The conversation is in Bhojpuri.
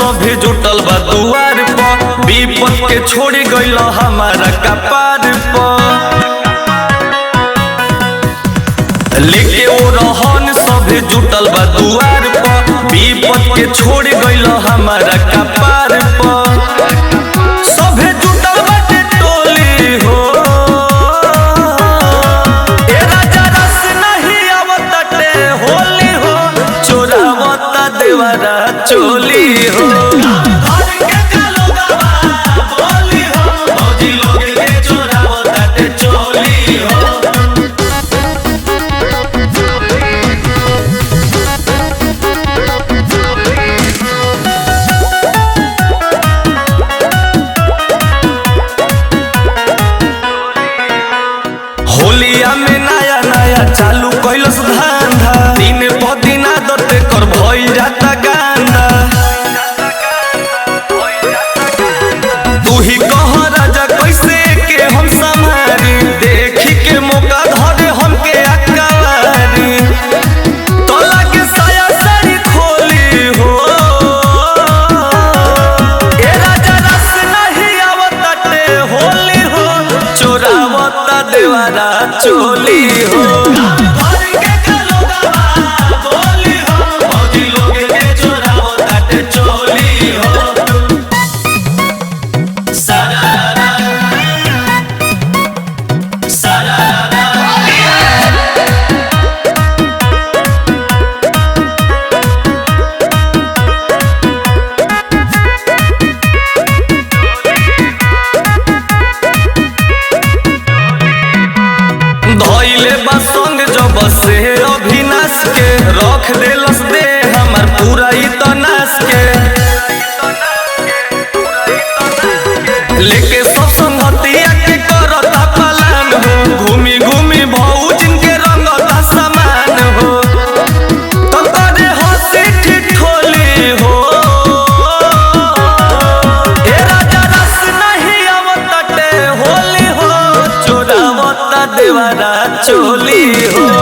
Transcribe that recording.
सभे जुटल बा दुआर पर, विपत के छोड़ी गइल हमारा कपार पर। लेके ओ रहन सभे जुटल बा दुआर पर, विपत के छोड़ी गइल हमारा कपार पर। सभे जुटल बाटे टोली हो, ए राजा रस नहीं आवताटे होली हो, चोरावता देवरा चोली हो। होलिया में नया नया चालू कैलस धंधा, दिन प दिन आदत कर भइल जाता गांदा। तू ही कह राजा कैसे के हम संभारी, देखी के मौका धरे हमके अकवारी। तोला के साया साड़ी खोली हो, ए राजा रस नहीं आवताटे होली हो, चोरावता देवरा चोली हो। धइले बा संग जब से अभिनाश के, रख देलस दे हमर पूरा ई तनाश के। लेके सब संगतिया के करता पलान हो, घूमी घूमी भौजिन के रंगता समान हो। तो करे हंसी ठिठोली हो, ए राजा रस नहीं आवताटे होली हो, चोरावता देवरा चोली हो।